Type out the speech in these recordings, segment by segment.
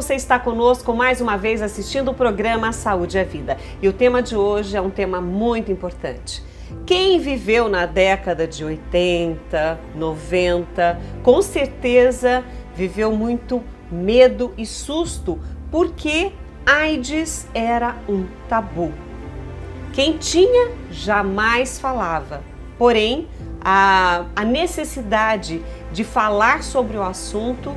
você está conosco mais uma vez assistindo o programa Saúde é Vida. E o tema de hoje é um tema muito importante. Quem viveu na década de 80, 90, com certeza viveu muito medo e susto, porque AIDS era um tabu. Quem tinha jamais falava, porém a necessidade de falar sobre o assunto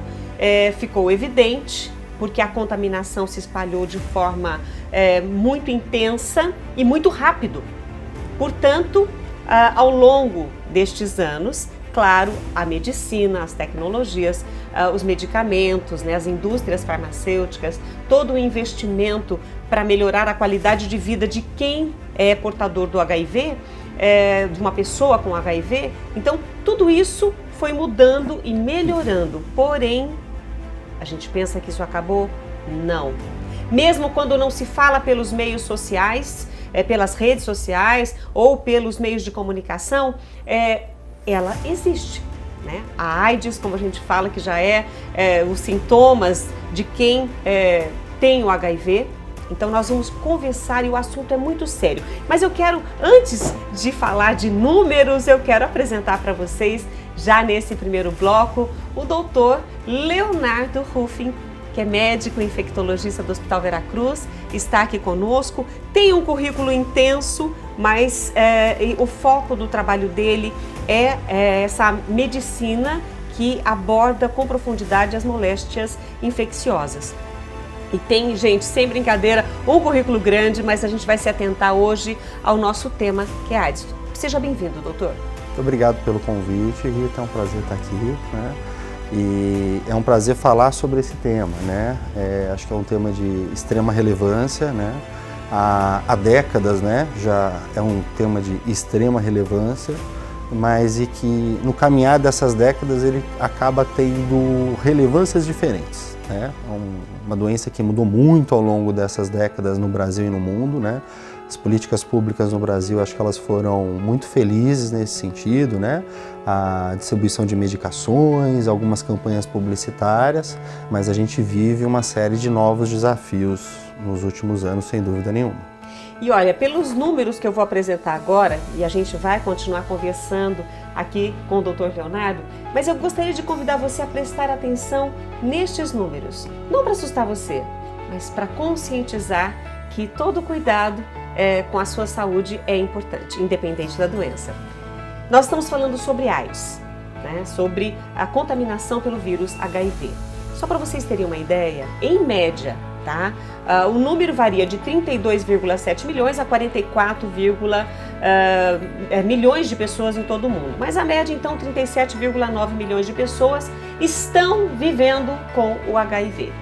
ficou evidente, porque a contaminação se espalhou de forma muito intensa e muito rápido. Portanto, ao longo destes anos, claro, a medicina, as tecnologias, os medicamentos, né, as indústrias farmacêuticas, todo o investimento para melhorar a qualidade de vida de quem é portador do HIV, de uma pessoa com HIV, então tudo isso foi mudando e melhorando, porém, a gente pensa que isso acabou? Não. Mesmo quando não se fala pelos meios sociais, pelas redes sociais ou pelos meios de comunicação, ela existe, né? A AIDS, como a gente fala, que já os sintomas de quem tem o HIV. Então nós vamos conversar e o assunto é muito sério. Mas eu quero, antes de falar de números, eu quero apresentar para vocês, já nesse primeiro bloco, o doutor Leonardo Ruffin, que é médico e infectologista do Hospital Veracruz, está aqui conosco, tem um currículo intenso, mas o foco do trabalho dele é essa medicina que aborda com profundidade as moléstias infecciosas. E tem, gente, sem brincadeira, um currículo grande, mas a gente vai se atentar hoje ao nosso tema, que é AIDS. Seja bem-vindo, doutor. Muito obrigado pelo convite, Rita, é um prazer estar aqui, né? E é um prazer falar sobre esse tema, né? Acho que é um tema de extrema relevância, né? Há décadas, né? Já é um tema de extrema relevância, mas e que no caminhar dessas décadas ele acaba tendo relevâncias diferentes. É uma doença que mudou muito ao longo dessas décadas no Brasil e no mundo, né? As políticas públicas no Brasil, acho que elas foram muito felizes nesse sentido, né? A distribuição de medicações, algumas campanhas publicitárias, mas a gente vive uma série de novos desafios nos últimos anos, sem dúvida nenhuma. E olha, pelos números que eu vou apresentar agora, e a gente vai continuar conversando aqui com o Dr. Leonardo, mas eu gostaria de convidar você a prestar atenção nestes números. Não para assustar você, mas para conscientizar que todo cuidado com a sua saúde é importante, independente da doença. Nós estamos falando sobre AIDS, né? Sobre a contaminação pelo vírus HIV. Só para vocês terem uma ideia, em média, tá? O número varia de 32,7 milhões a 44, milhões de pessoas em todo o mundo. Mas a média, então, 37,9 milhões de pessoas estão vivendo com o HIV.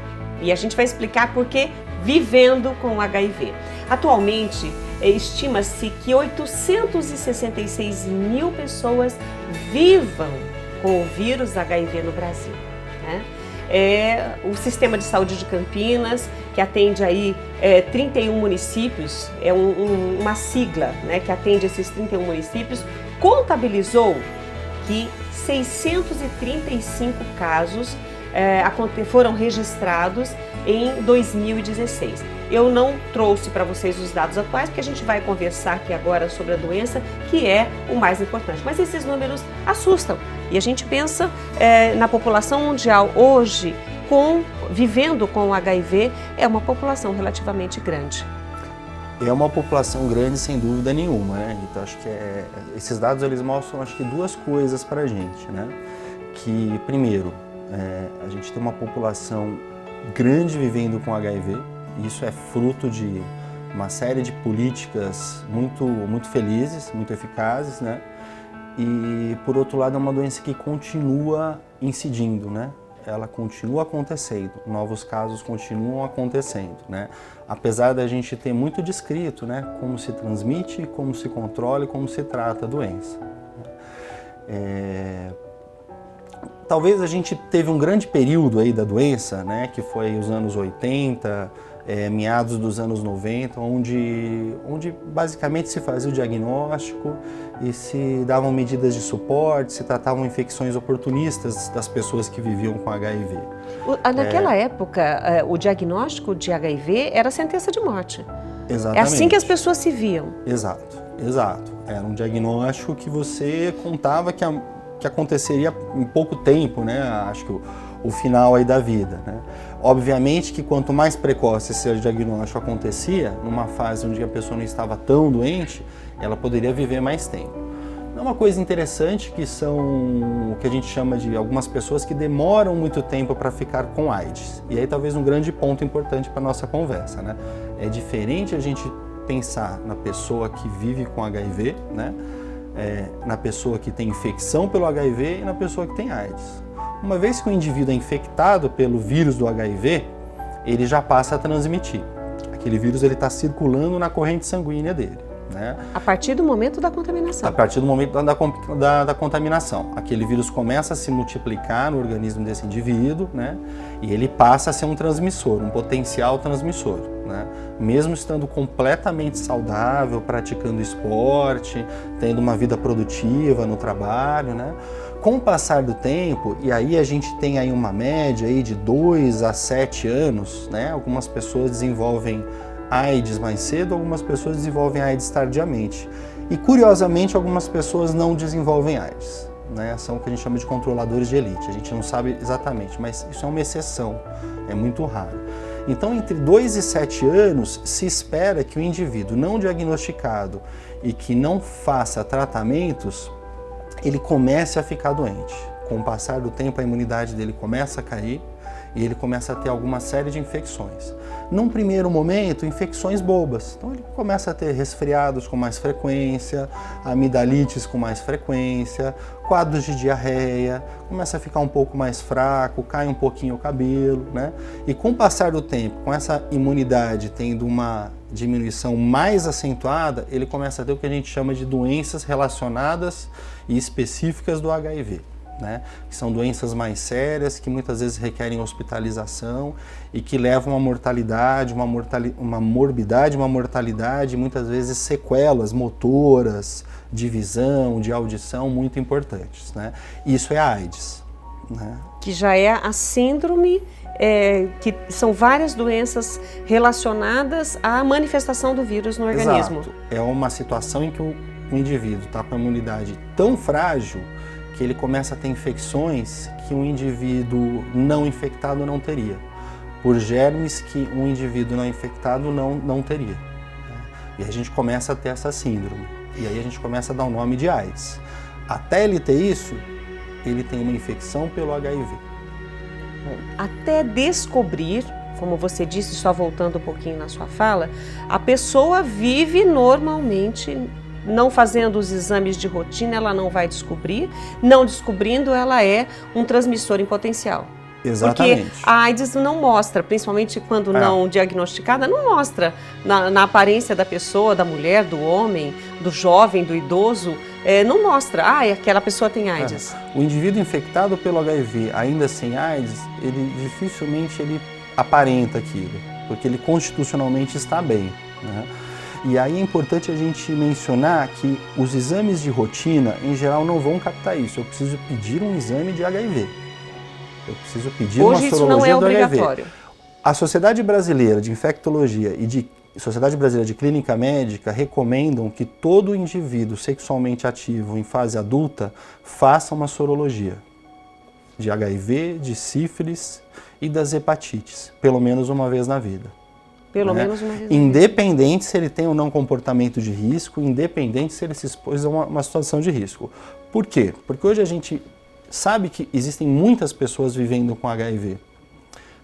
E a gente vai explicar por que vivendo com o HIV. Atualmente, estima-se que 866 mil pessoas vivam com o vírus HIV no Brasil, né? O Sistema de Saúde de Campinas, que atende aí 31 municípios, uma sigla, né, que atende esses 31 municípios, contabilizou que 635 casos foram registrados em 2016. Eu não trouxe para vocês os dados atuais, porque a gente vai conversar aqui agora sobre a doença, que é o mais importante. Mas esses números assustam. E a gente pensa na população mundial hoje, vivendo com o HIV, é uma população relativamente grande. É uma população grande, sem dúvida nenhuma, né? Então, acho que esses dados eles mostram, acho que, duas coisas para a gente, né? Que, primeiro, a gente tem uma população grande vivendo com HIV, e isso é fruto de uma série de políticas muito felizes, muito eficazes, né? E, por outro lado, é uma doença que continua incidindo, né? Ela continua acontecendo, novos casos continuam acontecendo, né? Apesar da gente ter muito descrito, né, como se transmite, como se controla e como se trata a doença. Talvez a gente teve um grande período aí da doença, né, que foi os anos 80, meados dos anos 90, onde basicamente se fazia o diagnóstico e se davam medidas de suporte, se tratavam infecções oportunistas das pessoas que viviam com HIV. Naquela época, o diagnóstico de HIV era sentença de morte. Exatamente. É assim que as pessoas se viam. Exato. Era um diagnóstico que você contava que aconteceria em pouco tempo, né? Acho que o final aí da vida, né? Obviamente que quanto mais precoce esse diagnóstico acontecia, numa fase onde a pessoa não estava tão doente, ela poderia viver mais tempo. É uma coisa interessante que são o que a gente chama de algumas pessoas que demoram muito tempo para ficar com AIDS. E aí talvez um grande ponto importante para a nossa conversa, né? É diferente a gente pensar na pessoa que vive com HIV, né? Na pessoa que tem infecção pelo HIV e na pessoa que tem AIDS. Uma vez que o indivíduo é infectado pelo vírus do HIV, ele já passa a transmitir. Aquele vírus está circulando na corrente sanguínea dele, né? A partir do momento da contaminação. A partir do momento da contaminação. Aquele vírus começa a se multiplicar no organismo desse indivíduo, né? E ele passa a ser um transmissor, um potencial transmissor, né? Mesmo estando completamente saudável, praticando esporte, tendo uma vida produtiva no trabalho, né? Com o passar do tempo, e aí a gente tem aí uma média aí de 2 a 7 anos, né? Algumas pessoas desenvolvem AIDS mais cedo, algumas pessoas desenvolvem AIDS tardiamente. E curiosamente, algumas pessoas não desenvolvem AIDS, né? São o que a gente chama de controladores de elite. A gente não sabe exatamente, mas isso é uma exceção, é muito raro. Então, entre 2 e 7 anos, se espera que o indivíduo não diagnosticado e que não faça tratamentos, ele comece a ficar doente. Com o passar do tempo, a imunidade dele começa a cair e ele começa a ter alguma série de infecções. Num primeiro momento, infecções bobas. Então ele começa a ter resfriados com mais frequência, amidalites com mais frequência, quadros de diarreia, começa a ficar um pouco mais fraco, cai um pouquinho o cabelo, né? E com o passar do tempo, com essa imunidade tendo uma diminuição mais acentuada, ele começa a ter o que a gente chama de doenças relacionadas e específicas do HIV, né? Que são doenças mais sérias, que muitas vezes requerem hospitalização e que levam a mortalidade, uma morbidade, uma mortalidade, muitas vezes sequelas motoras, de visão, de audição muito importantes, né? Isso é a AIDS, né? Que já é a síndrome, que são várias doenças relacionadas à manifestação do vírus no organismo. Exato. É uma situação em que o indivíduo está com a imunidade tão frágil que ele começa a ter infecções que um indivíduo não infectado não teria, por germes que um indivíduo não infectado não teria, né? E aí a gente começa a ter essa síndrome, e aí a gente começa a dar o nome de AIDS. Até ele ter isso, ele tem uma infecção pelo HIV. Até descobrir, como você disse, só voltando um pouquinho na sua fala, a pessoa vive normalmente, não fazendo os exames de rotina, ela não vai descobrir. Não descobrindo, ela é um transmissor em potencial. Exatamente. Porque a AIDS não mostra, principalmente quando não diagnosticada, não mostra na aparência da pessoa, da mulher, do homem, do jovem, do idoso, não mostra, aquela pessoa tem AIDS. O indivíduo infectado pelo HIV, ainda sem AIDS, ele dificilmente aparenta aquilo, porque ele constitucionalmente está bem, né? E aí é importante a gente mencionar que os exames de rotina, em geral, não vão captar isso. Eu preciso pedir um exame de HIV. Eu preciso pedir uma sorologia do HIV. Hoje isso não é obrigatório. A Sociedade Brasileira de Infectologia e Sociedade Brasileira de Clínica Médica recomendam que todo indivíduo sexualmente ativo em fase adulta faça uma sorologia de HIV, de sífilis e das hepatites, pelo menos uma vez na vida. Pelo menos uma vez. Independente se ele tem ou não comportamento de risco, independente se ele se expôs a uma situação de risco. Por quê? Porque hoje a gente sabe que existem muitas pessoas vivendo com HIV,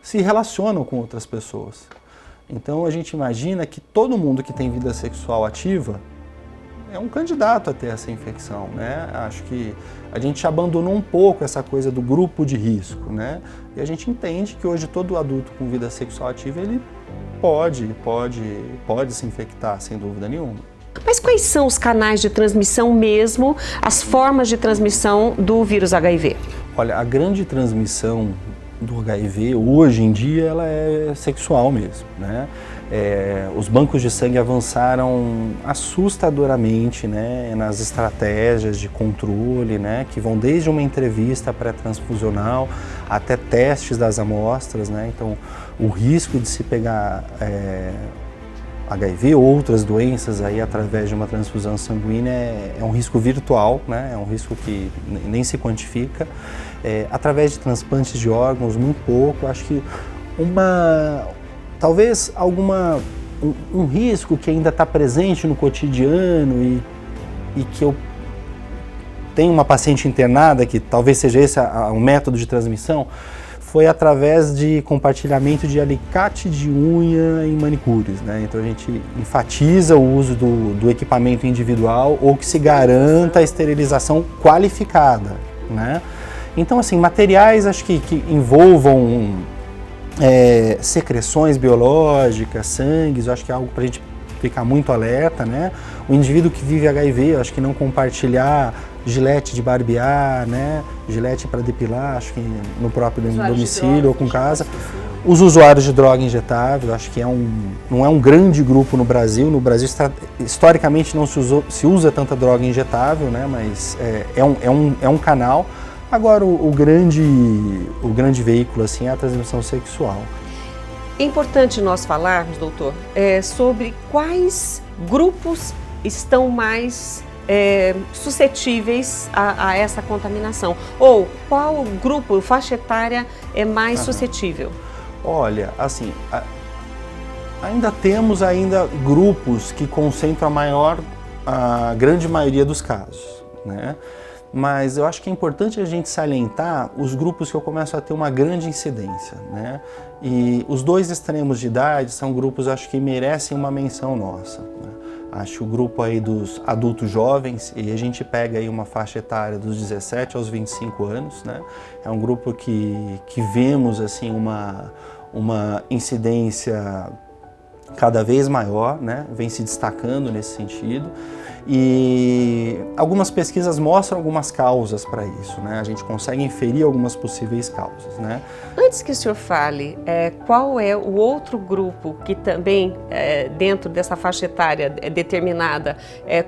se relacionam com outras pessoas. Então a gente imagina que todo mundo que tem vida sexual ativa é um candidato a ter essa infecção, né? Acho que a gente abandonou um pouco essa coisa do grupo de risco, né? E a gente entende que hoje todo adulto com vida sexual ativa, ele pode se infectar, sem dúvida nenhuma. Mas quais são os canais de transmissão mesmo, as formas de transmissão do vírus HIV? Olha, a grande transmissão do HIV, hoje em dia, ela é sexual mesmo, né? Os bancos de sangue avançaram assustadoramente, né, nas estratégias de controle, né, que vão desde uma entrevista pré-transfusional até testes das amostras, né? Então, o risco de se pegar HIV ou outras doenças aí através de uma transfusão sanguínea é um risco virtual, né? É um risco que nem se quantifica. Através de transplantes de órgãos, muito pouco. Acho que talvez um risco que ainda está presente no cotidiano e que eu tenho uma paciente internada, que talvez seja esse o método de transmissão, foi através de compartilhamento de alicate de unha em manicures, né? Então a gente enfatiza o uso do equipamento individual ou que se garanta a esterilização qualificada, né? Então, assim, materiais acho que envolvam secreções biológicas, sangues, eu acho que é algo para a gente ficar muito alerta, né? O indivíduo que vive HIV, eu acho que não compartilhar gilete de barbear, né? Gilete para depilar, acho que no próprio domicílio ou com casa. Os usuários de droga injetável, acho que não é um grande grupo no Brasil. No Brasil, historicamente, não se usa tanta droga injetável, né? Mas é um canal. Agora, o grande veículo assim, é a transmissão sexual. É importante nós falarmos, doutor, sobre quais grupos estão mais suscetíveis a essa contaminação. Ou qual grupo, faixa etária é mais suscetível? Olha, assim, ainda temos grupos que concentram a grande maioria dos casos, né? Mas eu acho que é importante a gente salientar os grupos que eu começo a ter uma grande incidência, né? E os dois extremos de idade são grupos, acho que merecem uma menção nossa, né? Acho o grupo aí dos adultos jovens, e a gente pega aí uma faixa etária dos 17 aos 25 anos, né? É um grupo que vemos assim uma incidência cada vez maior, né? Vem se destacando nesse sentido. E algumas pesquisas mostram algumas causas para isso, né? A gente consegue inferir algumas possíveis causas, né? Antes que o senhor fale, qual é o outro grupo que também, dentro dessa faixa etária determinada,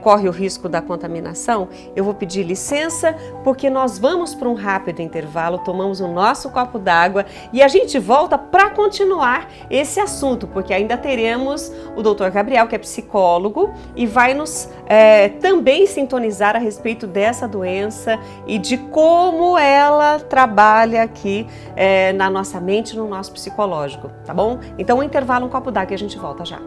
corre o risco da contaminação, eu vou pedir licença, porque nós vamos para um rápido intervalo, tomamos o nosso copo d'água e a gente volta para continuar esse assunto, porque ainda teremos o doutor Gabriel, que é psicólogo, e vai nos também sintonizar a respeito dessa doença e de como ela trabalha aqui na nossa mente, no nosso psicológico, tá bom? Então, um intervalo, um copo d'água e a gente volta já.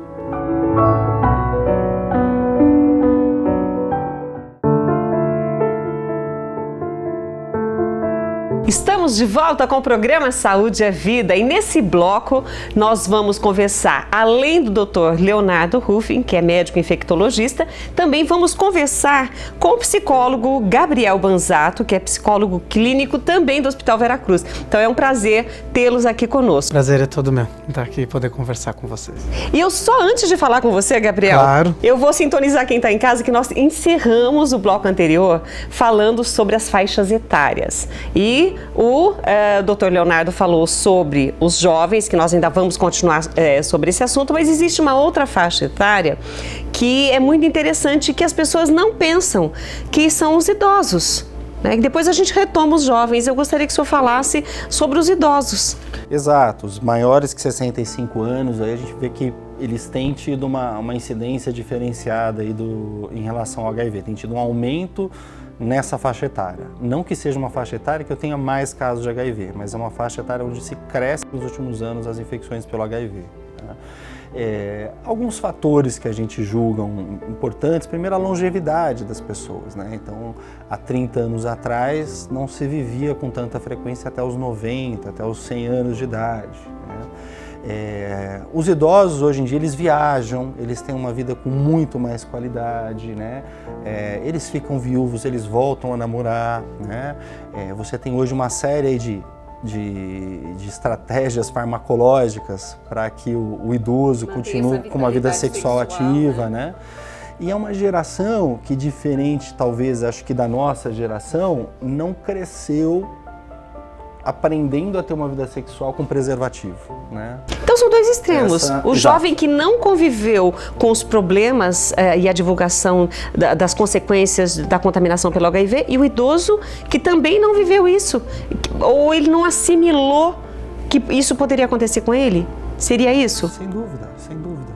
Estamos de volta com o programa Saúde é Vida e nesse bloco nós vamos conversar, além do Dr. Leonardo Ruffin, que é médico infectologista, também vamos conversar com o psicólogo Gabriel Banzato, que é psicólogo clínico também do Hospital Veracruz. Então é um prazer tê-los aqui conosco. Prazer é todo meu estar aqui e poder conversar com vocês. E eu só antes de falar com você, Gabriel, claro, eu vou sintonizar quem está em casa que nós encerramos o bloco anterior falando sobre as faixas etárias. E o Dr. Leonardo falou sobre os jovens, que nós ainda vamos continuar sobre esse assunto, mas existe uma outra faixa etária que é muito interessante, que as pessoas não pensam, que são os idosos, né? Depois a gente retoma os jovens. Eu gostaria que o senhor falasse sobre os idosos. Exato, os maiores que 65 anos, aí a gente vê que eles têm tido uma incidência diferenciada aí em relação ao HIV, tem tido um aumento nessa faixa etária. Não que seja uma faixa etária que eu tenha mais casos de HIV, mas é uma faixa etária onde se cresce nos últimos anos as infecções pelo HIV. Né? Alguns fatores que a gente julga importantes, primeiro a longevidade das pessoas, né? Então, há 30 anos atrás não se vivia com tanta frequência até os 90, até os 100 anos de idade. Né? Os idosos hoje em dia eles viajam, eles têm uma vida com muito mais qualidade, né? Eles ficam viúvos, eles voltam a namorar, né? Você tem hoje uma série de estratégias farmacológicas para que o idoso continue com uma vida sexual ativa, né? E é uma geração que, diferente talvez, acho que da nossa geração, não cresceu aprendendo a ter uma vida sexual com preservativo, né? Então são dois extremos. O jovem que não conviveu com os problemas e a divulgação das consequências da contaminação pelo HIV, e o idoso que também não viveu isso, ou ele não assimilou que isso poderia acontecer com ele. Seria isso? Sem dúvida, sem dúvida.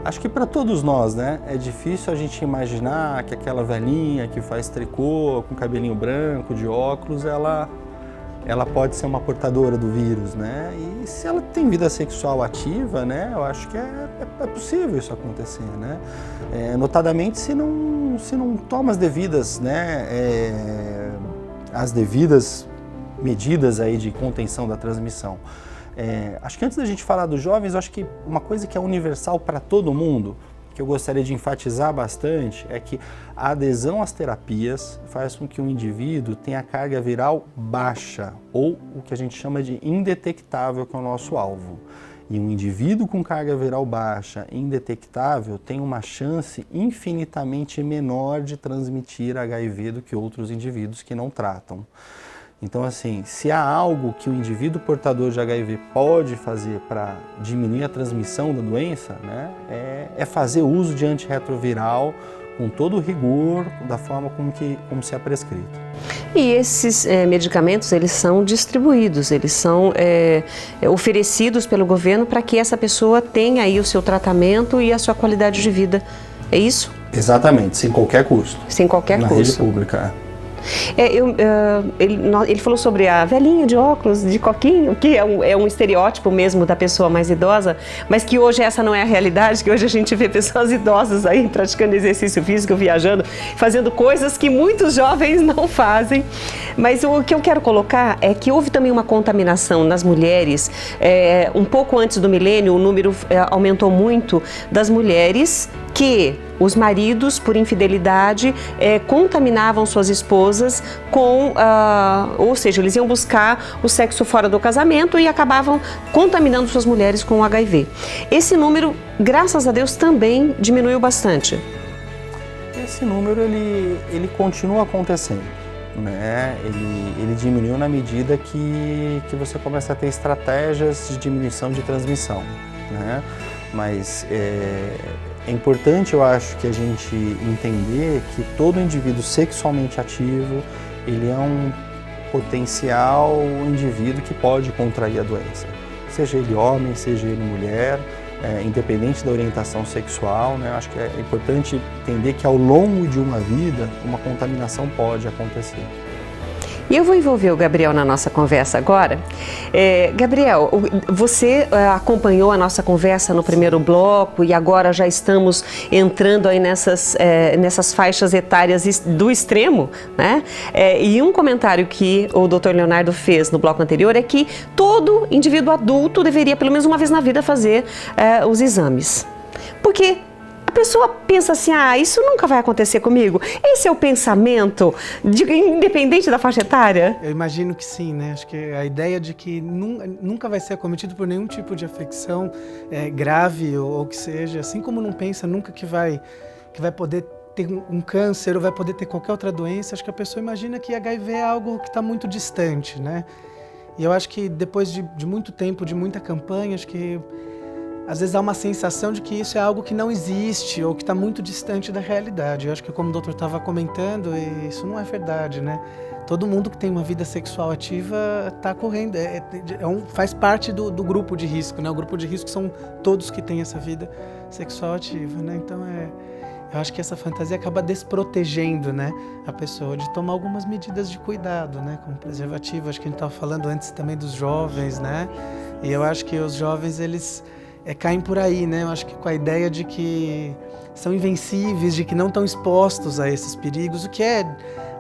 Acho que para todos nós, né, é difícil a gente imaginar que aquela velhinha que faz tricô, com cabelinho branco, de óculos, ela pode ser uma portadora do vírus, né? E se ela tem vida sexual ativa, né, eu acho que é possível isso acontecer, né? Notadamente se não toma as devidas, né, as devidas medidas aí de contenção da transmissão. Acho que antes da gente falar dos jovens, acho que uma coisa que é universal para todo mundo, que eu gostaria de enfatizar bastante, é que a adesão às terapias faz com que o indivíduo tenha carga viral baixa, ou o que a gente chama de indetectável, que é o nosso alvo. E um indivíduo com carga viral baixa, indetectável, tem uma chance infinitamente menor de transmitir HIV do que outros indivíduos que não tratam. Então, assim, se há algo que o indivíduo portador de HIV pode fazer para diminuir a transmissão da doença, né, é fazer uso de antirretroviral com todo o rigor, da forma como se é prescrito. E esses medicamentos, eles são distribuídos, eles são oferecidos pelo governo para que essa pessoa tenha aí o seu tratamento e a sua qualidade de vida. É isso? Exatamente, sem qualquer custo. Sem qualquer custo. Na rede pública. Ele falou sobre a velhinha de óculos, de coquinho, que é um estereótipo mesmo da pessoa mais idosa, mas que hoje essa não é a realidade, que hoje a gente vê pessoas idosas aí praticando exercício físico, viajando, fazendo coisas que muitos jovens não fazem. Mas o que eu quero colocar é que houve também uma contaminação nas mulheres. Um pouco antes do milênio, o número aumentou muito das mulheres que os maridos, por infidelidade, contaminavam suas esposas ou seja, eles iam buscar o sexo fora do casamento e acabavam contaminando suas mulheres com o HIV. Esse número, graças a Deus, também diminuiu bastante. Esse número, ele continua acontecendo, né? Ele diminuiu na medida que você começa a ter estratégias de diminuição de transmissão, né? Mas é importante, eu acho, que a gente entender que todo indivíduo sexualmente ativo, ele é um potencial indivíduo que pode contrair a doença. Seja ele homem, seja ele mulher, independente da orientação sexual, né? Eu acho que é importante entender que ao longo de uma vida, uma contaminação pode acontecer. E eu vou envolver o Gabriel na nossa conversa agora. Gabriel, você acompanhou a nossa conversa no primeiro bloco e agora já estamos entrando aí nessas faixas etárias do extremo, né? E um comentário que o Dr. Leonardo fez no bloco anterior é que todo indivíduo adulto deveria, pelo menos uma vez na vida, fazer os exames. Porque a pessoa pensa assim, isso nunca vai acontecer comigo. Esse é o pensamento, independente da faixa etária? Eu imagino que sim, né? Acho que a ideia de que nunca vai ser acometido por nenhum tipo de afecção grave ou que seja, assim como não pensa nunca que vai poder ter um câncer ou vai poder ter qualquer outra doença, acho que a pessoa imagina que HIV é algo que está muito distante, né? E eu acho que depois de muito tempo, de muita campanha, acho que às vezes há uma sensação de que isso é algo que não existe ou que está muito distante da realidade. Eu acho que, como o doutor estava comentando, isso não é verdade, né? Todo mundo que tem uma vida sexual ativa está correndo, faz parte do grupo de risco, né? O grupo de risco são todos que têm essa vida sexual ativa, né? Então, eu acho que essa fantasia acaba desprotegendo, né, a pessoa de tomar algumas medidas de cuidado, né? Como preservativo, acho que a gente estava falando antes também dos jovens, né? E eu acho que os jovens, eles caem por aí, né? Eu acho que com a ideia de que são invencíveis, de que não estão expostos a esses perigos, o que é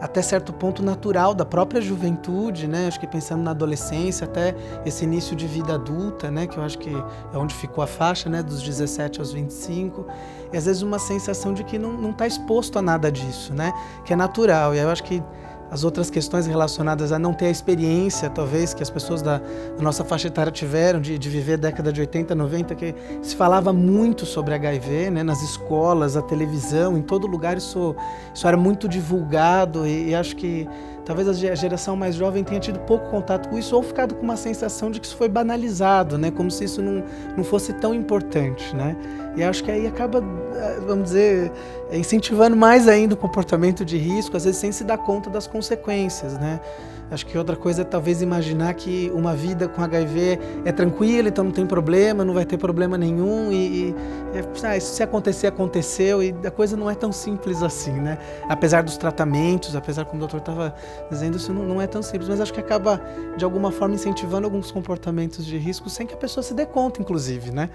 até certo ponto natural da própria juventude, né? Acho que pensando na adolescência, até esse início de vida adulta, né? Que eu acho que é onde ficou a faixa, né? Dos 17 aos 25. E às vezes uma sensação de que não está exposto a nada disso, né? Que é natural. E aí eu acho que as outras questões relacionadas a não ter a experiência, talvez, que as pessoas da nossa faixa etária tiveram, de viver a década de 80, 90, que se falava muito sobre HIV, né, nas escolas, a televisão, em todo lugar isso era muito divulgado e acho que talvez a geração mais jovem tenha tido pouco contato com isso ou ficado com uma sensação de que isso foi banalizado, né? Como se isso não fosse tão importante, né? E acho que aí acaba, vamos dizer, incentivando mais ainda o comportamento de risco, às vezes sem se dar conta das consequências, né? Acho que outra coisa é talvez imaginar que uma vida com HIV é tranquila, então não tem problema, não vai ter problema nenhum isso se acontecer, aconteceu, e a coisa não é tão simples assim, né? Apesar dos tratamentos, apesar como o doutor estava dizendo, isso não é tão simples, mas acho que acaba de alguma forma incentivando alguns comportamentos de risco sem que a pessoa se dê conta, inclusive, né?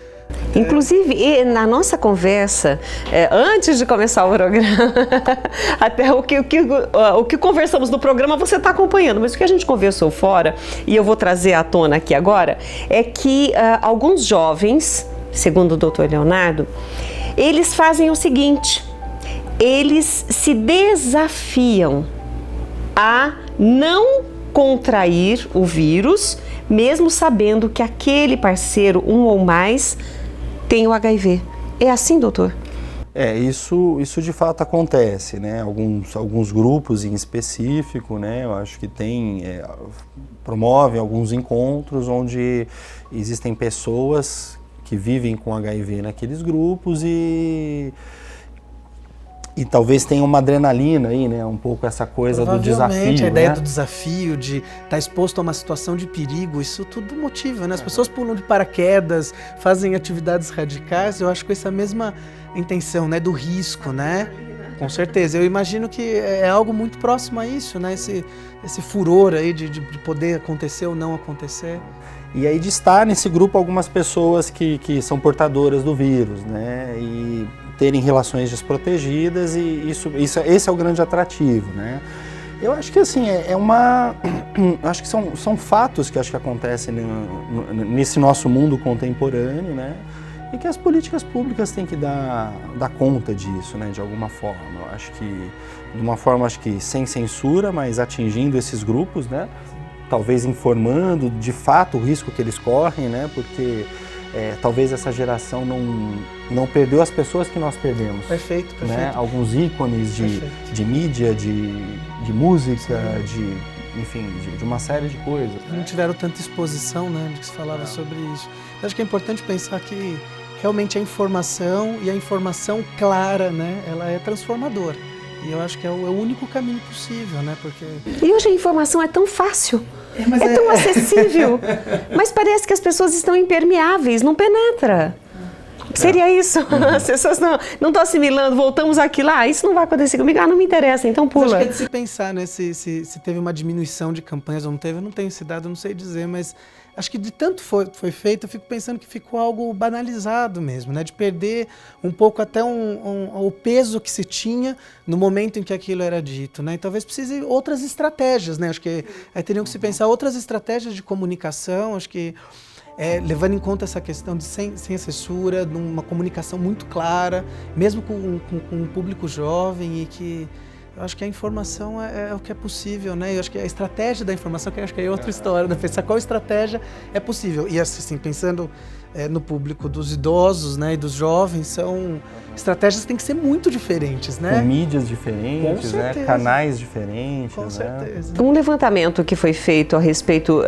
Inclusive, na nossa conversa, antes de começar o programa, até o que conversamos no programa você está acompanhando, mas o que a gente conversou fora, e eu vou trazer à tona aqui agora, é que alguns jovens, segundo o Dr. Leonardo, eles fazem o seguinte: eles se desafiam a não contrair o vírus, mesmo sabendo que aquele parceiro, um ou mais, tem o HIV. É assim, doutor? Isso de fato acontece, né? Alguns grupos em específico, né? Eu acho que promovem alguns encontros onde existem pessoas que vivem com HIV naqueles grupos e talvez tenha uma adrenalina aí, né? Um pouco essa coisa do desafio. A ideia, né? do desafio, de estar exposto a uma situação de perigo, isso tudo motiva, né? As pessoas pulam de paraquedas, fazem atividades radicais, eu acho com essa mesma intenção, né? Do risco, né? Com certeza. Eu imagino que é algo muito próximo a isso, né? Esse furor aí de poder acontecer ou não acontecer. E aí de estar nesse grupo algumas pessoas que são portadoras do vírus, né? E terem relações desprotegidas, e esse é o grande atrativo, né? Eu acho que assim, acho que são fatos que acho que acontecem nesse nosso mundo contemporâneo, né? E que as políticas públicas têm que dar conta disso, né? De alguma forma. Eu acho que, de uma forma, sem censura, mas atingindo esses grupos, né? Talvez informando de fato o risco que eles correm, né? Porque talvez essa geração não perdeu as pessoas que nós perdemos. Perfeito. Né? Alguns ícones de mídia, de música, enfim, de uma série de coisas. Não tiveram tanta exposição, né, de que se falava sobre isso. Eu acho que é importante pensar que realmente a informação, e a informação clara, né, ela é transformadora. E eu acho que é o único caminho possível, né, porque... E hoje a informação é tão fácil. É tão acessível, mas parece que as pessoas estão impermeáveis, não penetra. Seria isso? As pessoas não estão assimilando, voltamos aqui lá, isso não vai acontecer comigo, não me interessa, então pula. Acho que é de se pensar, né, se teve uma diminuição de campanhas ou não teve, eu não tenho esse dado, eu não sei dizer, mas acho que de tanto foi feito, eu fico pensando que ficou algo banalizado mesmo, né, de perder um pouco até o peso que se tinha no momento em que aquilo era dito, né, e talvez precise outras estratégias, né, acho que aí teriam que se pensar outras estratégias de comunicação, acho que levando em conta essa questão de sem censura, numa comunicação muito clara, mesmo com um público jovem, e que eu acho que a informação é o que é possível, né? Eu acho que a estratégia da informação, que eu acho que é outra história, né? Pensar qual estratégia é possível. E assim, pensando no público dos idosos, né, e dos jovens, são estratégias que têm que ser muito diferentes, né? Com mídias diferentes, né? Canais diferentes. Com certeza. Um levantamento que foi feito a respeito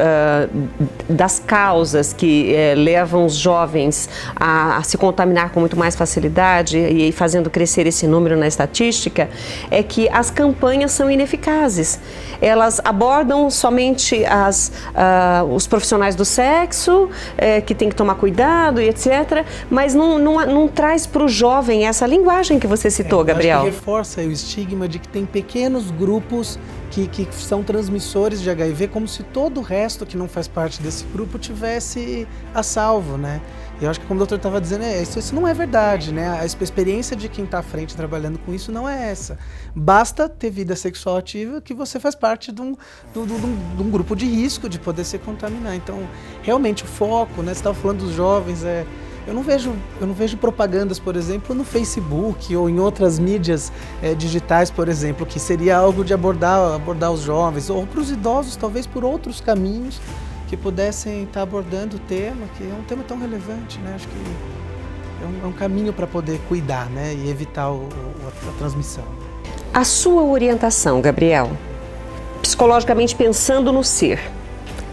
das causas que levam os jovens a se contaminar com muito mais facilidade e fazendo crescer esse número na estatística, é que as campanhas são ineficazes. Elas abordam somente os profissionais do sexo, que tem que tomar cuidado e etc., mas não traz para o jovem essa linguagem que você citou, Gabriel. Acho que reforça o estigma de que tem pequenos grupos que são transmissores de HIV, como se todo o resto que não faz parte desse grupo tivesse a salvo, né? E eu acho que, como o doutor estava dizendo, isso não é verdade, né? A experiência de quem está à frente trabalhando com isso não é essa. Basta ter vida sexual ativa que você faz parte de um grupo de risco de poder se contaminar. Então, realmente, o foco, né? Você estava falando dos jovens, eu não vejo propagandas, por exemplo, no Facebook ou em outras mídias digitais, por exemplo, que seria algo de abordar os jovens, ou para os idosos, talvez por outros caminhos que pudessem estar abordando o tema, que é um tema tão relevante, né? Acho que é um caminho para poder cuidar, né? E evitar a transmissão. A sua orientação, Gabriel, psicologicamente pensando no ser,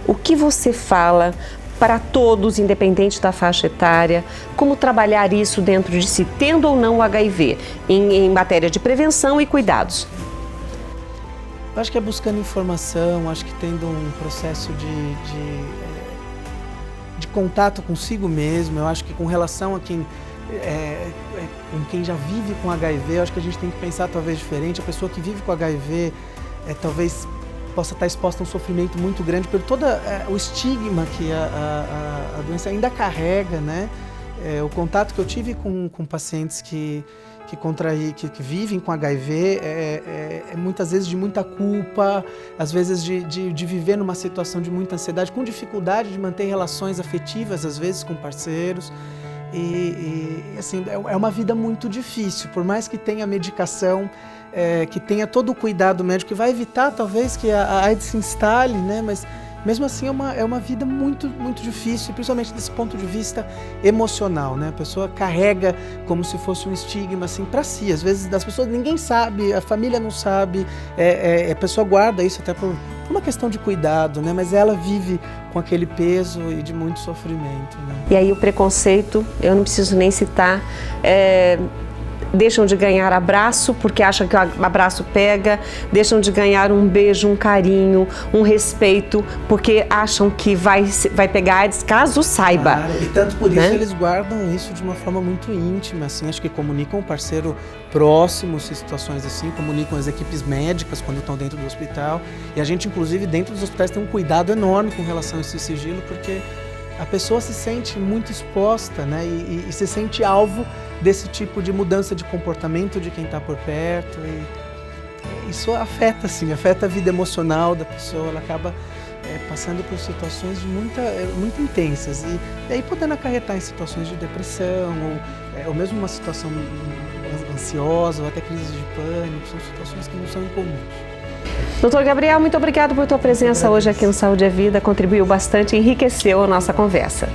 o que você fala para todos, independente da faixa etária, como trabalhar isso dentro de si, tendo ou não o HIV, em matéria de prevenção e cuidados? Eu acho que é buscando informação, acho que tendo um processo de contato consigo mesmo. Eu acho que com relação a quem com quem já vive com HIV, eu acho que a gente tem que pensar talvez diferente. A pessoa que vive com HIV talvez possa estar exposta a um sofrimento muito grande por todo o estigma que a doença ainda carrega, né? O contato que eu tive com pacientes que vivem com HIV é muitas vezes de muita culpa, às vezes de viver numa situação de muita ansiedade, com dificuldade de manter relações afetivas, às vezes com parceiros. E assim, é uma vida muito difícil, por mais que tenha medicação, que tenha todo o cuidado médico, que vai evitar talvez que a AIDS se instale, né? Mas mesmo assim é uma vida muito, muito difícil, principalmente desse ponto de vista emocional, né? A pessoa carrega como se fosse um estigma assim para si. Às vezes das pessoas ninguém sabe, a família não sabe, a pessoa guarda isso até por uma questão de cuidado, né? Mas ela vive com aquele peso e de muito sofrimento, né? E aí o preconceito, eu não preciso nem citar, deixam de ganhar abraço porque acham que o abraço pega, deixam de ganhar um beijo, um carinho, um respeito, porque acham que vai pegar AIDS caso saiba. E tanto por isso eles guardam isso de uma forma muito íntima, assim, acho que comunicam o parceiro próximo, situações assim, comunicam as equipes médicas quando estão dentro do hospital, e a gente inclusive dentro dos hospitais tem um cuidado enorme com relação a esse sigilo, porque a pessoa se sente muito exposta, né? E se sente alvo desse tipo de mudança de comportamento de quem está por perto. E isso afeta, assim, afeta a vida emocional da pessoa. Ela acaba passando por situações muito intensas e aí podendo acarretar em situações de depressão ou mesmo uma situação ansiosa ou até crise de pânico. São situações que não são incomuns. Doutor Gabriel, muito obrigado por tua presença hoje aqui no Saúde é Vida, contribuiu bastante, enriqueceu a nossa conversa.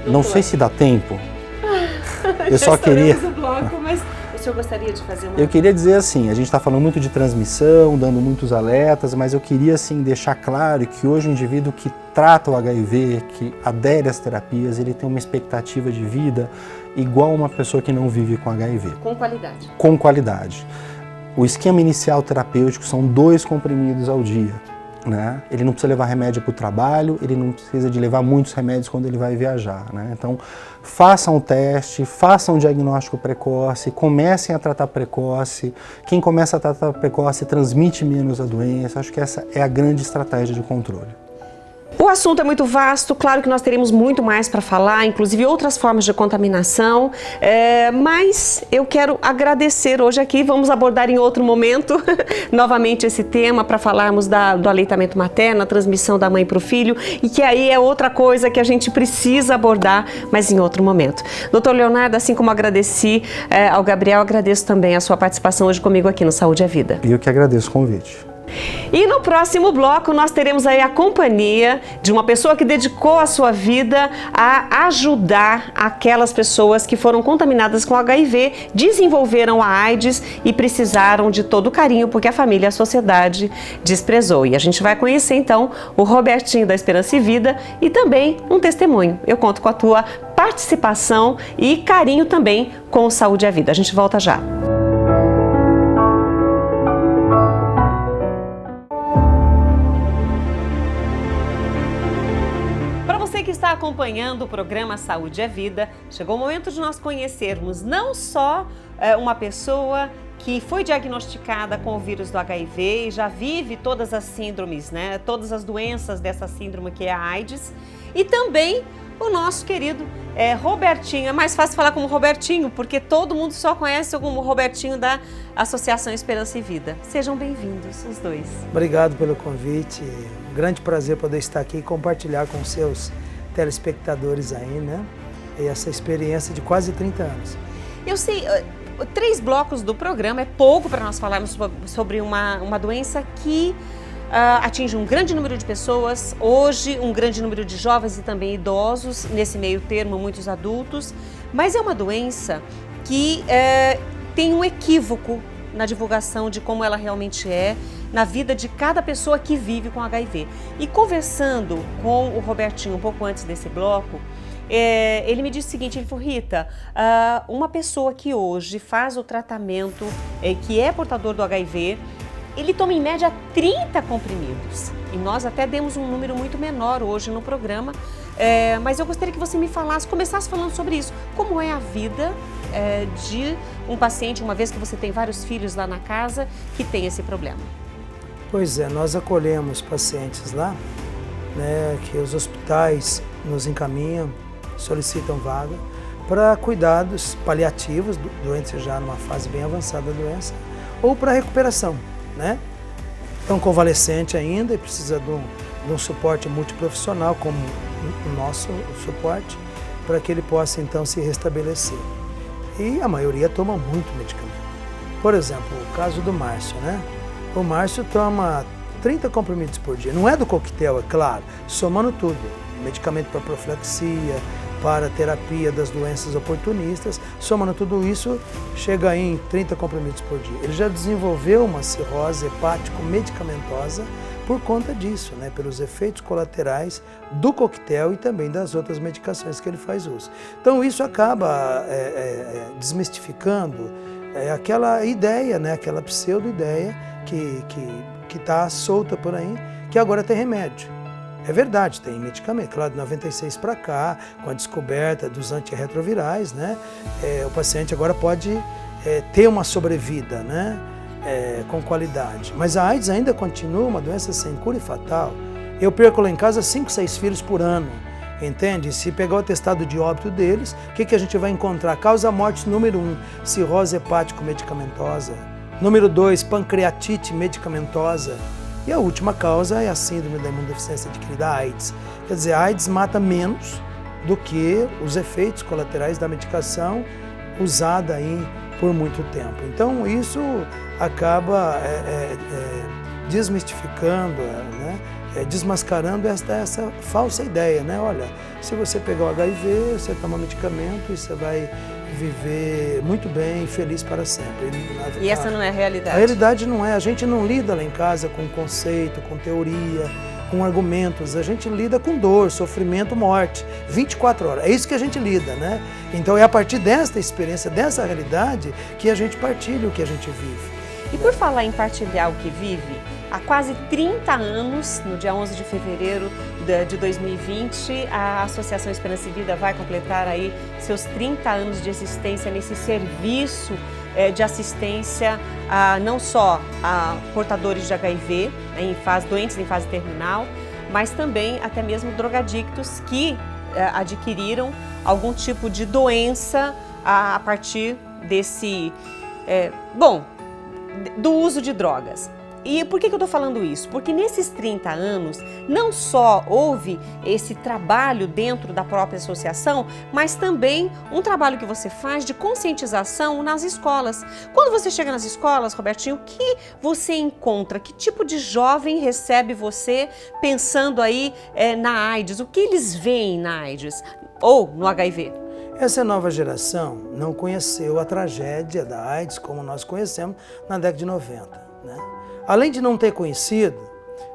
Não sei se dá tempo. Eu só queria... o bloco, mas o senhor gostaria de fazer uma... Eu queria dizer assim, a gente está falando muito de transmissão, dando muitos alertas, mas eu queria assim deixar claro que hoje o indivíduo que trata o HIV, que adere às terapias, ele tem uma expectativa de vida igual a uma pessoa que não vive com HIV. Com qualidade. Com qualidade. O esquema inicial terapêutico são 2 comprimidos ao dia, né? Ele não precisa levar remédio para o trabalho, ele não precisa de levar muitos remédios quando ele vai viajar, né? Então, façam um teste, façam um diagnóstico precoce, comecem a tratar precoce. Quem começa a tratar precoce transmite menos a doença. Acho que essa é a grande estratégia de controle. O assunto é muito vasto, claro que nós teremos muito mais para falar, inclusive outras formas de contaminação, mas eu quero agradecer hoje aqui, vamos abordar em outro momento novamente esse tema para falarmos do aleitamento materno, a transmissão da mãe para o filho, e que aí é outra coisa que a gente precisa abordar, mas em outro momento. Doutor Leonardo, assim como agradeci ao Gabriel, agradeço também a sua participação hoje comigo aqui no Saúde é Vida. E eu que agradeço o convite. E no próximo bloco nós teremos aí a companhia de uma pessoa que dedicou a sua vida a ajudar aquelas pessoas que foram contaminadas com HIV, desenvolveram a AIDS e precisaram de todo o carinho porque a família e a sociedade desprezou. E a gente vai conhecer então o Robertinho da Esperança e Vida e também um testemunho. Eu conto com a tua participação e carinho também com o Saúde é Vida. A gente volta já. Que está acompanhando o programa Saúde é Vida, chegou o momento de nós conhecermos não só uma pessoa que foi diagnosticada com o vírus do HIV e já vive todas as síndromes, né, todas as doenças dessa síndrome que é a AIDS, e também o nosso querido Robertinho. É mais fácil falar como Robertinho, porque todo mundo só conhece como Robertinho da Associação Esperança e Vida. Sejam bem-vindos, os dois. Obrigado pelo convite, um grande prazer poder estar aqui e compartilhar com seus telespectadores aí, né? E essa experiência de quase 30 anos. Eu sei, 3 blocos do programa é pouco para nós falarmos sobre uma doença que atinge um grande número de pessoas, hoje um grande número de jovens e também idosos, nesse meio termo muitos adultos, mas é uma doença que tem um equívoco na divulgação de como ela realmente é, na vida de cada pessoa que vive com HIV. E conversando com o Robertinho um pouco antes desse bloco, ele me disse o seguinte, ele falou, Rita, uma pessoa que hoje faz o tratamento, que é portador do HIV, ele toma em média 30 comprimidos. E nós até demos um número muito menor hoje no programa, mas eu gostaria que você me começasse falando sobre isso. Como é a vida de um paciente, uma vez que você tem vários filhos lá na casa, que tem esse problema? Pois é, nós acolhemos pacientes lá, né, que os hospitais nos encaminham, solicitam vaga para cuidados paliativos, doentes já numa fase bem avançada da doença, ou para recuperação, né? Então, convalescente ainda e precisa de um suporte multiprofissional, como o nosso suporte, para que ele possa então se restabelecer. E a maioria toma muito medicamento. Por exemplo, o caso do Márcio, né? O Márcio toma 30 comprimidos por dia. Não é do coquetel, é claro, somando tudo. Medicamento para profilaxia, para terapia das doenças oportunistas, somando tudo isso, chega aí em 30 comprimidos por dia. Ele já desenvolveu uma cirrose hepático-medicamentosa por conta disso, né, pelos efeitos colaterais do coquetel e também das outras medicações que ele faz uso. Então isso acaba desmistificando aquela ideia, né, aquela pseudo-ideia que está solta por aí, que agora tem remédio. É verdade, tem medicamento, claro, de 96 para cá, com a descoberta dos antirretrovirais, né, o paciente agora pode ter uma sobrevida, né, com qualidade. Mas a AIDS ainda continua uma doença sem cura e fatal. Eu perco lá em casa 5, 6 filhos por ano, entende? Se pegar o atestado de óbito deles, o que a gente vai encontrar? Causa-morte número 1, cirrose hepático-medicamentosa. Número 2, pancreatite medicamentosa. E a última causa é a síndrome da imunodeficiência adquirida, a AIDS. Quer dizer, a AIDS mata menos do que os efeitos colaterais da medicação usada aí por muito tempo. Então isso acaba desmistificando, né, desmascarando essa falsa ideia, né? Olha, se você pegar o HIV, você toma medicamento e você vai viver muito bem e feliz para sempre. E essa não é a realidade? A realidade não é. A gente não lida lá em casa com conceito, com teoria, com argumentos. A gente lida com dor, sofrimento, morte, 24 horas. É isso que a gente lida, né? Então é a partir desta experiência, dessa realidade, que a gente partilha o que a gente vive. E por falar em partilhar o que vive, há quase 30 anos, no dia 11 de fevereiro de 2020, a Associação Esperança e Vida vai completar aí seus 30 anos de existência nesse serviço de assistência não só a portadores de HIV, doentes em fase terminal, mas também até mesmo drogadictos que adquiriram algum tipo de doença a partir desse, do uso de drogas. E por que eu estou falando isso? Porque nesses 30 anos, não só houve esse trabalho dentro da própria associação, mas também um trabalho que você faz de conscientização nas escolas. Quando você chega nas escolas, Robertinho, o que você encontra? Que tipo de jovem recebe você pensando aí na AIDS? O que eles veem na AIDS ou no HIV? Essa nova geração não conheceu a tragédia da AIDS como nós conhecemos na década de 90, né? Além de não ter conhecido,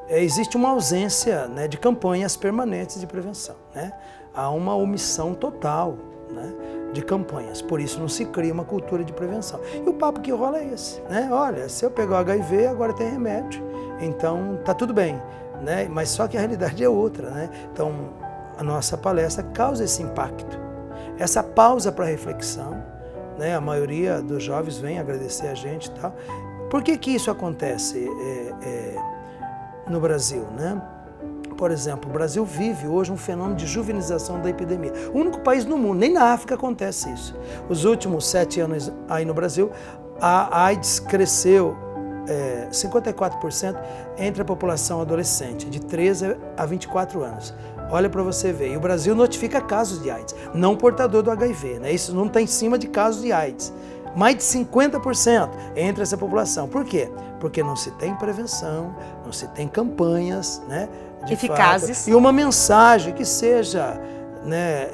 existe uma ausência, né, de campanhas permanentes de prevenção, né? Há uma omissão total, né, de campanhas, por isso não se cria uma cultura de prevenção. E o papo que rola é esse, né? Olha, se eu pegar o HIV, agora tem remédio, então tá tudo bem, né? Mas só que a realidade é outra, né? Então a nossa palestra causa esse impacto, essa pausa para reflexão, né? A maioria dos jovens vem agradecer a gente e tal. Por que isso acontece no Brasil, né? Por exemplo, o Brasil vive hoje um fenômeno de juvenização da epidemia. O único país no mundo, nem na África acontece isso. Os últimos 7 anos aí no Brasil, a AIDS cresceu 54% entre a população adolescente, de 13 a 24 anos. Olha para você ver, e o Brasil notifica casos de AIDS, não portador do HIV, né? Isso não está em cima de casos de AIDS. Mais de 50% entre essa população. Por quê? Porque não se tem prevenção, não se tem campanhas, né, de eficazes. Fato, e uma mensagem que seja né,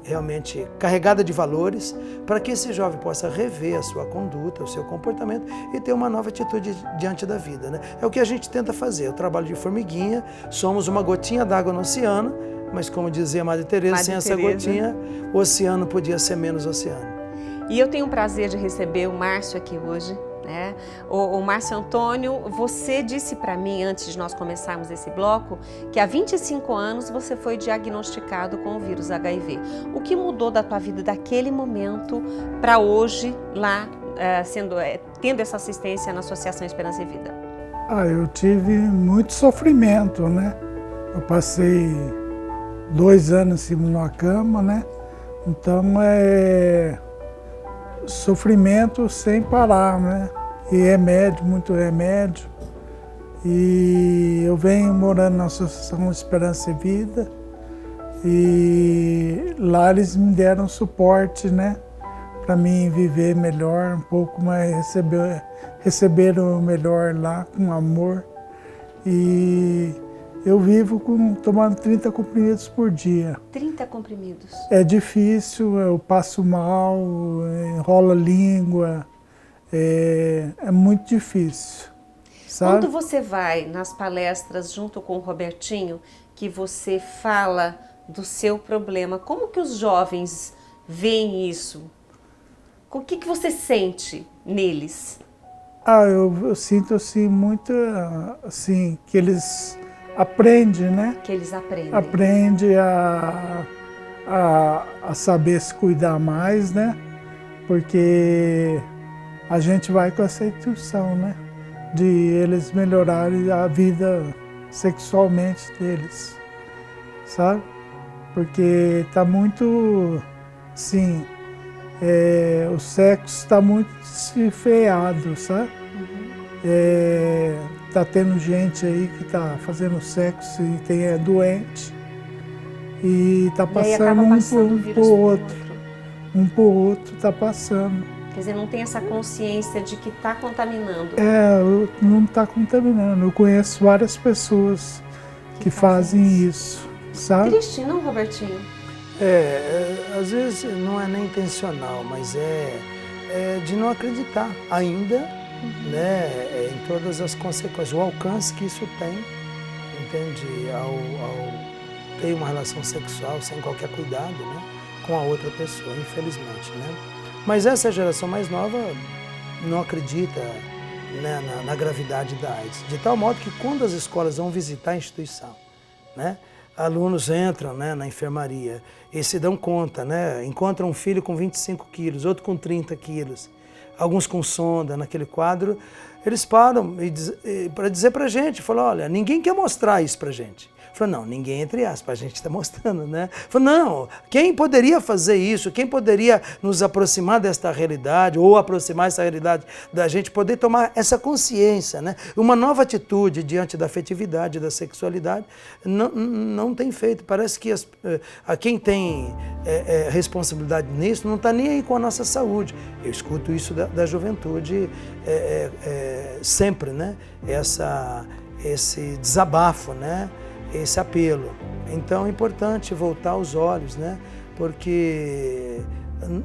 realmente carregada de valores, para que esse jovem possa rever a sua conduta, o seu comportamento e ter uma nova atitude diante da vida, né? É o que a gente tenta fazer, o trabalho de formiguinha, somos uma gotinha d'água no oceano, mas como dizia a Madre Teresa, sem essa gotinha, o oceano podia ser menos oceano. E eu tenho o prazer de receber o Márcio aqui hoje. né? O Márcio Antônio, você disse para mim, antes de nós começarmos esse bloco, que há 25 anos você foi diagnosticado com o vírus HIV. O que mudou da tua vida daquele momento para hoje, lá, tendo essa assistência na Associação Esperança e Vida? Eu tive muito sofrimento, né? Eu passei 2 anos em cima de uma cama, né? Então, sofrimento sem parar, né? E remédio, muito remédio. E eu venho morando na Associação Esperança e Vida. E lá eles me deram suporte, né? Para mim viver melhor, um pouco mais, receber o melhor lá, com amor. E eu vivo tomando 30 comprimidos por dia. 30 comprimidos? É difícil, eu passo mal, enrola a língua, é muito difícil, sabe? Quando você vai nas palestras junto com o Robertinho, que você fala do seu problema, como que os jovens veem isso? O que você sente neles? Eu sinto assim muito, assim, que eles aprendem, né? Que eles aprendem. Aprende a saber se cuidar mais, né? Porque a gente vai com essa intuição, né? De eles melhorarem a vida sexualmente deles, sabe? Porque tá muito, sim, o sexo está muito esfriado, sabe? Tá tendo gente aí que tá fazendo sexo e é doente e tá passando um pro outro. Um pro outro tá passando. Quer dizer, não tem essa consciência de que tá contaminando. Não tá contaminando. Eu conheço várias pessoas que fazem isso, sabe? Triste, não, Robertinho? Às vezes não é nem intencional, mas é de não acreditar ainda, né, em todas as consequências, o alcance que isso tem, entende, ao ter uma relação sexual sem qualquer cuidado, né, com a outra pessoa, infelizmente, né. Mas essa geração mais nova não acredita, né, na gravidade da AIDS, de tal modo que quando as escolas vão visitar a instituição, né, alunos entram, né, na enfermaria e se dão conta, né, encontram um filho com 25 quilos, outro com 30 quilos, alguns com sonda naquele quadro, eles param para dizer para a gente, falam, olha, ninguém quer mostrar isso para a gente. Falou, não, ninguém entre aspas, a gente está mostrando, né? Falou, não, quem poderia fazer isso? Quem poderia nos aproximar desta realidade ou aproximar essa realidade da gente poder tomar essa consciência, né? Uma nova atitude diante da afetividade, da sexualidade, não tem feito. Parece que a quem tem responsabilidade nisso não está nem aí com a nossa saúde. Eu escuto isso da juventude sempre, né? Esse desabafo, né? Esse apelo. Então é importante voltar os olhos, né? Porque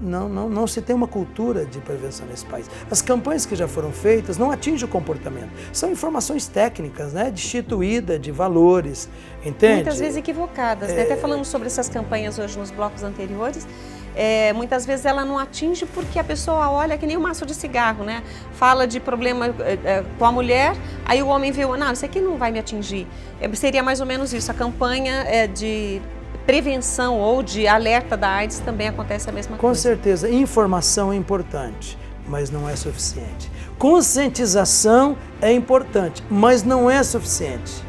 não se tem uma cultura de prevenção nesse país. As campanhas que já foram feitas não atingem o comportamento. São informações técnicas, né? Destituídas de valores, entende? Muitas vezes equivocadas, né? Até falamos sobre essas campanhas hoje nos blocos anteriores. Muitas vezes ela não atinge porque a pessoa olha que nem um maço de cigarro, né? Fala de problema com a mulher, aí o homem vê, não, isso aqui não vai me atingir. Seria mais ou menos isso. A campanha de prevenção ou de alerta da AIDS também acontece a mesma coisa. Com certeza, informação é importante, mas não é suficiente. Conscientização é importante, mas não é suficiente.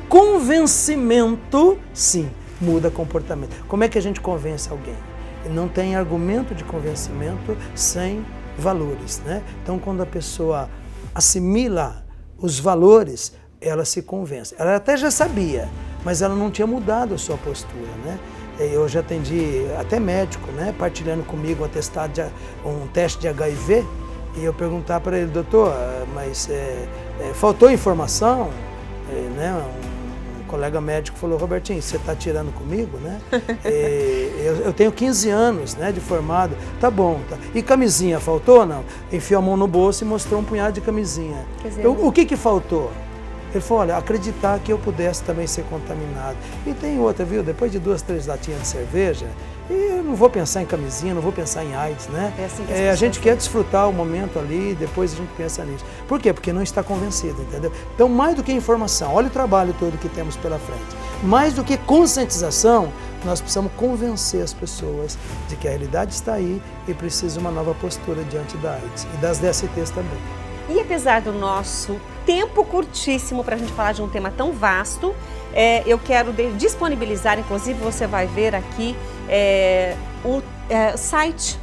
Convencimento, sim, muda comportamento. Como é que a gente convence alguém? Não tem argumento de convencimento sem valores, né? Então, quando a pessoa assimila os valores, ela se convence. Ela até já sabia, mas ela não tinha mudado a sua postura, né? Eu já atendi até médico, né? Partilhando comigo um teste de HIV, e eu perguntava para ele, doutor, mas faltou informação, né? Um colega médico falou, Robertinho, você está tirando comigo, né? Eu tenho 15 anos, né, de formado. Tá bom. Tá. E camisinha, faltou ou não? Enfiou a mão no bolso e mostrou um punhado de camisinha. Quer dizer, o que faltou? Ele falou, olha, acreditar que eu pudesse também ser contaminado. E tem outra, viu? Depois de 2, 3 latinhas de cerveja, eu não vou pensar em camisinha, não vou pensar em AIDS, né? É assim que a gente quer desfrutar o momento ali, depois a gente pensa nisso. Por quê? Porque não está convencido, entendeu? Então, mais do que informação, olha o trabalho todo que temos pela frente. Mais do que conscientização, nós precisamos convencer as pessoas de que a realidade está aí e precisa de uma nova postura diante da AIDS e das DSTs também. E apesar do nosso tempo curtíssimo para a gente falar de um tema tão vasto, eu quero disponibilizar, inclusive você vai ver aqui, o site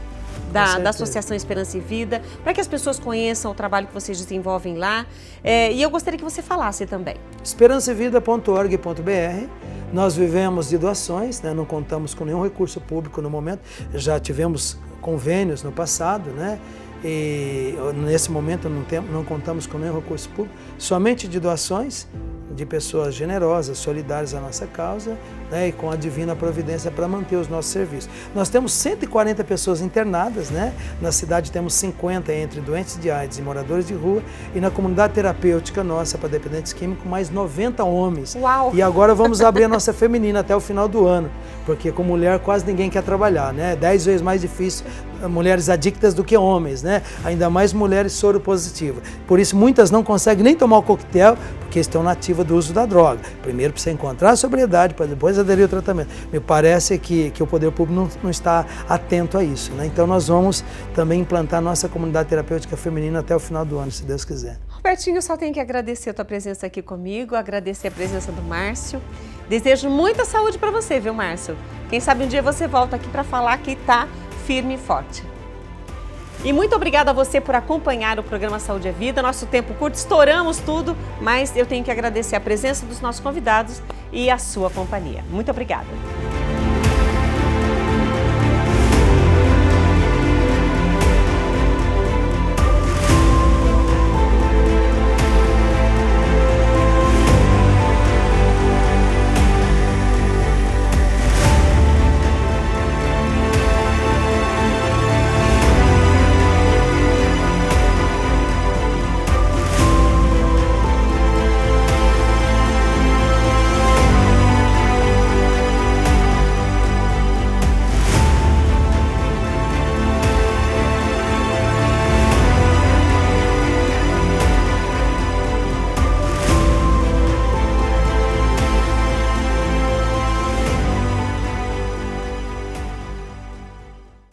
da Associação Esperança e Vida, para que as pessoas conheçam o trabalho que vocês desenvolvem lá. E eu gostaria que você falasse também. esperançavida.org.br. Nós vivemos de doações, né? Não contamos com nenhum recurso público no momento, já tivemos convênios no passado, né? E nesse momento não contamos com nenhum recurso público, somente de doações de pessoas generosas, solidárias à nossa causa, né, e com a divina providência para manter os nossos serviços. Nós temos 140 pessoas internadas, né? Na cidade temos 50 entre doentes de AIDS e moradores de rua, e na comunidade terapêutica nossa para dependentes químicos, mais 90 homens. Uau! E agora vamos abrir a nossa feminina até o final do ano, porque com mulher quase ninguém quer trabalhar, né? 10 vezes mais difícil mulheres adictas do que homens, né? Ainda mais mulheres soropositivas. Por isso muitas não conseguem nem tomar o coquetel, porque estão na ativa do uso da droga. Primeiro precisa encontrar a sobriedade, para depois aderir ao tratamento. Me parece que o poder público não está atento a isso, né? Então nós vamos também implantar a nossa comunidade terapêutica feminina até o final do ano, se Deus quiser. Robertinho, eu só tenho que agradecer a tua presença aqui comigo, agradecer a presença do Márcio. Desejo muita saúde para você, viu, Márcio? Quem sabe um dia você volta aqui para falar que está firme e forte. E muito obrigada a você por acompanhar o programa Saúde é Vida. Nosso tempo curto, estouramos tudo, mas eu tenho que agradecer a presença dos nossos convidados e a sua companhia. Muito obrigada.